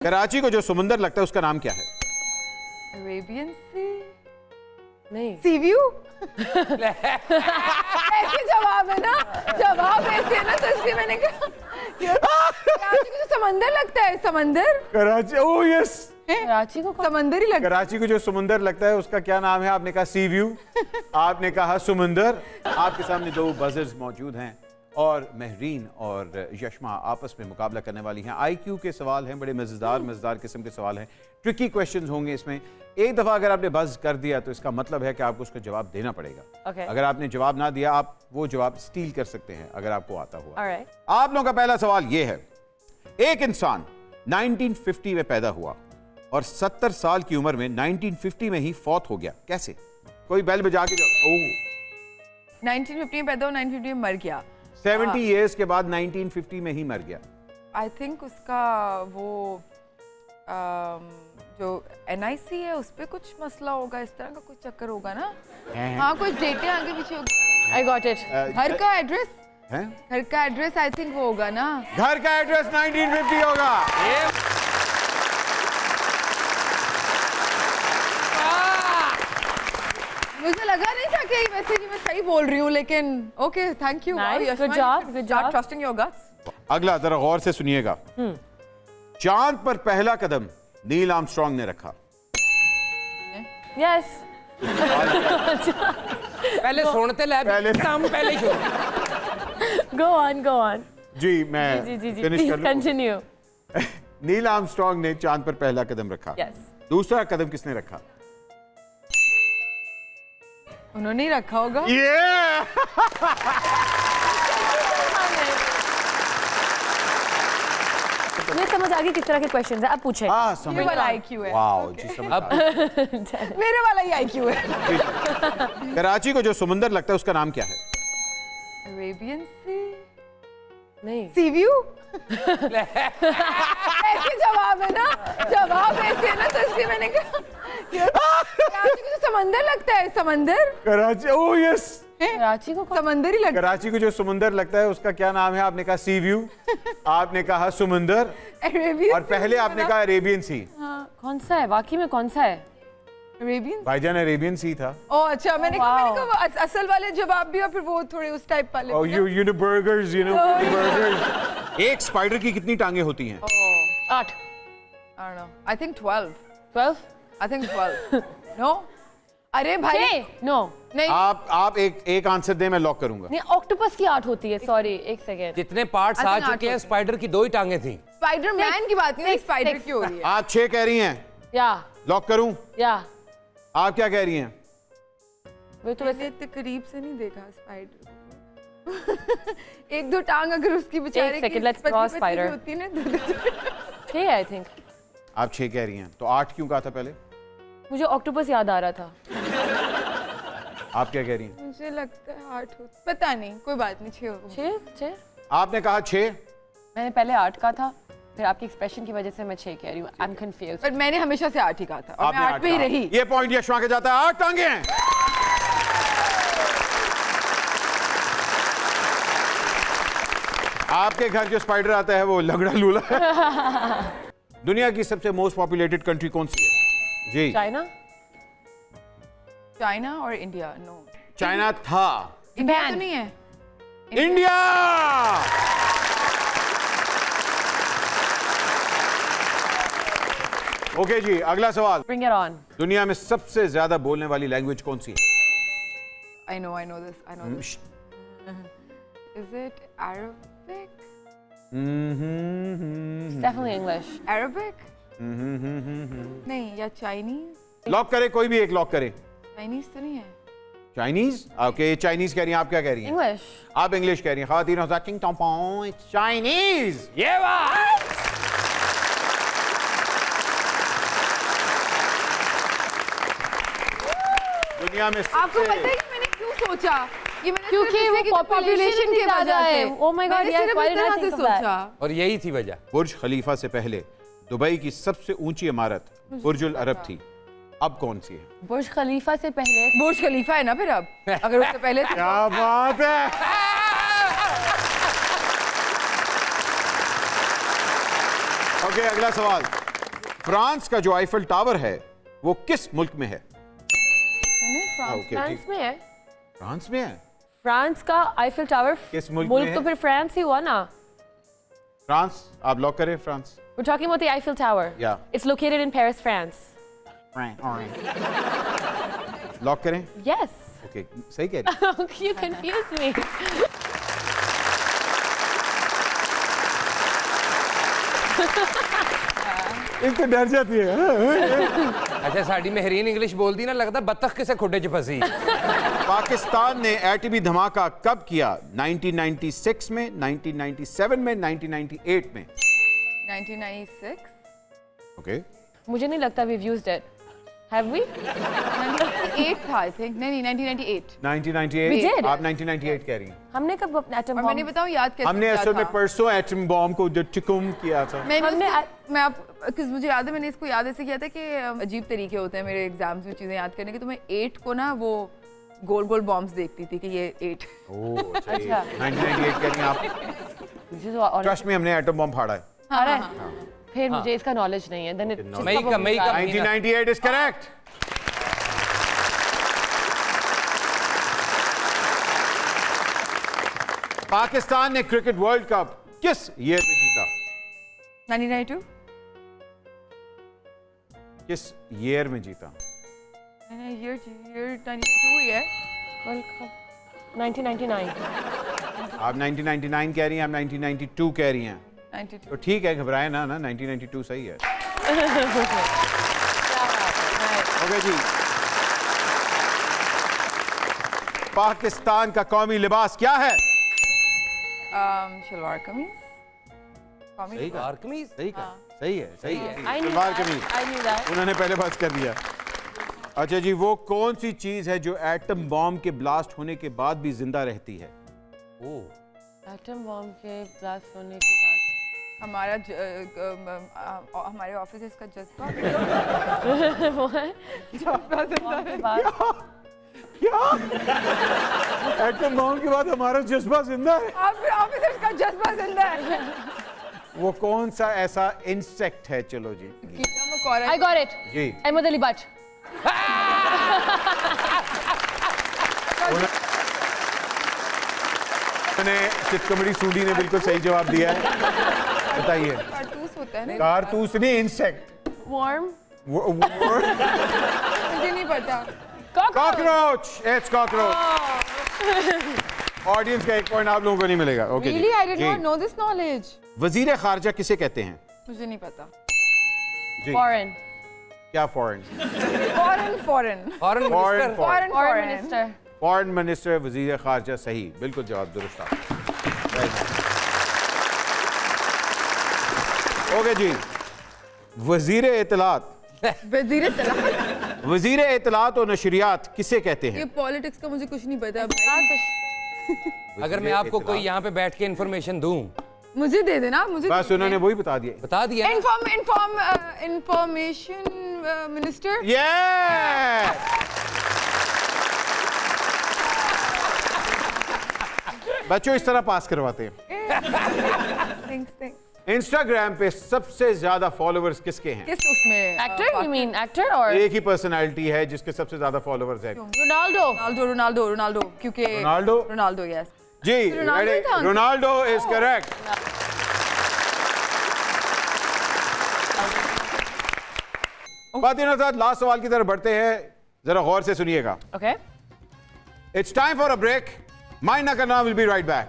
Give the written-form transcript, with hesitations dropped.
कराची को जो समुंदर लगता है उसका नाम क्या है? अरेबियन सी नहीं, सी व्यू। ऐसे जवाब है ना, जवाब ऐसे है ना, तो इसलिए मैंने कहा कराची को तो समंदर लगता है। समंदर, कराची, ओह यस, कराची को समंदर ही लगता कराची को जो समुंदर लगता है उसका क्या नाम है? आपने कहा सी व्यू, आपने कहा समुंदर। आपके सामने दो बजर्स मौजूद हैं और महरीन और यशमा आपस में मुकाबला करने वाली हैं। आईक्यू के सवाल हैं, बड़े मज़ेदार किस्म के सवाल हैं, ट्रिकी क्वेश्चंस होंगे इसमें। एक दफ़ा अगर आपने बज़ कर दिया तो इसका मतलब है कि आपको उसका जवाब देना पड़ेगा। Okay. अगर आपने जवाब ना दिया, आप वो जवाब स्टील कर सकते हैं अगर आपको आता हुआ। Alright. आप लोगों का पहला सवाल ये है, एक इंसान 1950 में पैदा हुआ और 70 साल की उम्र में 1950 में ही फौत हो गया, कैसे? कोई बेल बजा के जाओ। 1950 में पैदा हो, 1950 में मर गया। 70 इयर्स के बाद 1950 में ही मर गया। आई थिंक उसका वो जो NIC है उस पे कुछ मसला होगा, इस तरह का कुछ चक्कर होगा ना। हाँ, कुछ डेटे आगे पीछे होगा। I got it. घर का एड्रेस, हैं? घर का एड्रेस आई थिंक वो होगा ना। घर का एड्रेस 1950 होगा। मुझे लगा नहीं था कि वैसे कि मैं सही बोल रही हूँ, लेकिन okay, thank you. Nice, good job, good job. Trusting your guts. अगला जरा गौर से सुनिएगा। चांद पर पहला कदम नील आर्मस्ट्रांग ने रखा। Yes. पहले सुनते ले, काम पहले शुरू। Go on, go on. जी मैं जी जी जी. फिनिश Please कर लूं? continue. नील आर्मस्ट्रांग ने चांद पर पहला कदम रखा। Yes. दूसरा कदम किसने रखा? उन्होंने ही रखा होगा। ये समझ आ गई किस तरह के क्वेश्चंस है। अब पूछे। हाँ, समझ ये वाला आ- IQ है। वाओ, जी समझ आ गया। मेरे वाला ही IQ है। कराची को जो समुंदर लगता है उसका नाम क्या है? अरेबियन सी नहीं, सी व्यू। ऐसे जवाब है ना, जवाब ऐसे है ना, तो इसलिए मैंने कहा कराची को तो समंदर लगता है। समंदर, कराची, ओह यस, कराची को समंदर ही लगता कराची को जो समुंदर लगता है उसका क्या नाम है? आपने कहा सी व्यू, आपने कहा समुंदर है। अरेबियन और पहले आपने कहा अरेबियन सी। कौन सा है? वाकई में कौन सा है? अरेबियन। भाईजान अरेबियन सी था। ओ अच्छा, मैंने कहा वो असल वाले जवाब भी और फिर वो थोड़े उस टाइप वाले और भी ना। You know burgers, burgers. एक स्पाइडर की कितनी टांगे होती हैं? 8. I don't know. I think 12. 12. I think 12. No? अरे भाई 6. No. नहीं, आप एक आंसर दे, मैं लॉक करूंगा। नहीं, ऑक्टोपस की 8 होती है। सॉरी, एक सेकेंड। जितने पार्ट्स I आ think चुके हैं, आठ स्पाइडर की 2 ही टांगे थी। स्पाइडरमैन की बात नहीं, स्पाइडर six. की हो रही है। आप 6 कह रही हैं, या लॉक करूं? या आप क्या कह रही हैं? वो तो वैसे मैंने इतने करीब से नहीं देखा स्पाइडर। एक दो टांग अगर उसकी बेचारे एक second, की let's पतली draw पतली spider. भी होती ना। 6 आई थिंक। आप 6 कह रही हैं, तो 8 क्यों कहा था पहले? मुझे ऑक्टोपस याद आ रहा था। आप क्या कह रही हैं? मुझे लगता है 8 हो, पता नहीं, कोई बात नहीं, 6 हो। 6. आपने कहा 6। मैंने पहले 8 का था, फिर आपके एक्सप्रेशन की वजह से मैं 6 कह रही हूँ। I am confused. पर मैंने हमेशा से 8 ही कहा था और मैं आपने 8 पे ही कहा। रही। ये पॉइंट यशमा के जाता है। 8 टांगे हैं। आपके घर जो स्पाइडर आता है वो लगड़ा लूला है। दुनिया की सबसे मोस्ट पॉपुलेटेड कंट्री कौन सी है? जी, चाइना। चाइना और इंडिया? नो, चाइना था। इंडिया तो नहीं है। इंडिया। ओके जी, अगला सवाल। Bring it on. दुनिया में सबसे ज्यादा बोलने वाली लैंग्वेज कौन सी है? I know this. Is it Arabic? Definitely English. Arabic? नहीं, या चाइनीज? लॉक करें, कोई भी एक लॉक करें। चाइनीज तो नहीं है। चाइनीज? ओके, चाइनीज कह रही हैं, आप क्या कह रही हैं? English. आप इंग्लिश कह रही हैं। खातिन हज़ाकिंग टॉम्पों, चाइनीज। ये बात दुनिया में आपको पता है कि मैंने क्यों सोचा? ये मैंने क्योंकि सिर्फ वो इसलिए कि population की ज्यादा वजह है। से। Oh my God, मैंने yes, सिर्फ why इस did I तरह से think of that? सोचा। और यही थी वजह। बुर्ज खलीफा से पहले दुबई की सबसे ऊंची इमारत बुर्जुल अरब थी। अब कौन सी है? बुर्ज खलीफा से पहले बुर्ज खलीफा है ना फिर अब, अगर उससे पहले तो क्या बात है। ओके, अगला सवाल। फ्रांस का जो आईफल टावर है वो किस मुल्क में है? फ्रांस ओके, फ्रांस ठीक। में है। फ्रांस में है। फ्रांस का आईफिल टावर किस मुल्क में है? तो फिर फ्रांस ही हुआ ना। फ्रांस, आप लॉक करें France. We're talking about the Eiffel Tower. Yeah. It's located in Paris, France. Lock करें। Yes. ओके, सही कह रही You confused me. एक तो डर जाती है। अच्छा साड़ी मेहरीन इंग्लिश बोलती ना, लगता बत्तख किसे खुड्डे च फंसी। पाकिस्तान ने एटमी धमाका कब किया? 1996 में, 1997 में, 1998 में? 1996 ओके। मुझे नहीं लगता we've used it. Have we? 98 था आई थिंक। नहीं 1998। 1998। We did. आप 1998 कह रही हैं। हमने कब अपना एटम और मैं नहीं बताऊं याद कैसे हमने किया असल में था। परसों एटम बॉम्ब को जो टिकुम किया था। मैं आप किस मुझे याद है मैंने इसको याद ऐसे किया था कि अजीब तरीके होते हैं मेरे एग्जाम्स में चीजें याद करने के। तो मैं 8 को ना वो गोल गोल बॉम्ब्स देखती थी कि ये 8। ओह अच्छा। अच्छा। 1998 कह रही हैं आप। मुझे तो और ट्रस्ट में हमने एटम बॉम्ब फाड़ा है। फिर मुझे इसका नॉलेज नहीं है। Then it's मई का 1998 इज करेक्ट। पाकिस्तान ने क्रिकेट वर्ल्ड कप किस ईयर में जीता? 1992 किस ईयर में जीता? year 92 ही है। World Cup 1999. आप 1999 कह रही हैं, आप 1992 कह रही हैं। 92। तो ठीक है, घबराए ना 1992 सही है। ओके जी। पाकिस्तान का कौमी लिबास क्या है? शलवार कमीज। सही कहा, आर्कमीज। सही कहा, सही है, सही है। I knew salwar that. कमीज I knew that. उन्होंने पहले बात कर दिया। अच्छा जी, वो कौन सी चीज है जो एटम बॉम्ब के ब्लास्ट होने के बाद भी जिंदा रहती है? एटम बॉम्ब के ब्लास्ट होने के बाद हमारे ऑफिस इसका जज्बा के बाद क्या? एटम बॉम्ब के बाद हमारा जज्बा जिंदा है? ऑफिस का जज्बा जिंदा है। वो कौन सा ऐसा इंसेक्ट है? चलो जी। कीड़ा मकोड़ा। I got it. Ji. Ahmed Ali Butt. मैंने चितकमड़ी सूडी ने बिल्कुल सही जवाब दिया है। बताइए। कारतूस होता है ना। कारतूस नहीं, इंसेक्ट। Worm. मुझे नहीं पता। कॉकरोच। It's cockroach. ऑडियंस का 1 पॉइंट आप लोगों को नहीं मिलेगा। Okay Really, I did not know this knowledge. वजीर खारजा किसे कहते हैं? मुझे नहीं पता। जी। Foreign. क्या foreign? Foreign. Foreign Foreign Foreign. Minister. Foreign minister, वजीर खारजा। सही, बिल्कुल जवाब दुरुस्त है। ओके जी। वजीर इत्तलात। वजीर इत्तलात और नशरियात किसे कहते ये हैं? पॉलिटिक्स का मुझे कुछ नहीं पता भाई। अगर मैं आपको कोई यहाँ पे बैठ के इन्फॉर्मेशन दूं, मुझे दे देना मुझे। बस उन्होंने वही बता दिया। बता दिया ना? Information minister. बच्चों इस तरह पास करवाते हैं। थैंक्स। इंस्टाग्राम पे सबसे ज्यादा फॉलोअर्स किसके हैं? किस उसमें? Actor? You mean actor or एक ही पर्सनालिटी है जिसके सबसे ज्यादा फॉलोअर्स हैं। Ronaldo? रोनाल्डो क्योंकि रोनाल्डो? Ronaldo yes. जी, रोनाल्डो ही था। Ronaldo is correct. बातें साथ लास्ट सवाल की तरफ बढ़ते हैं, जरा गौर से सुनिएगा। Okay. It's time for a break. Mind ना करना, विल बी राइट बैक।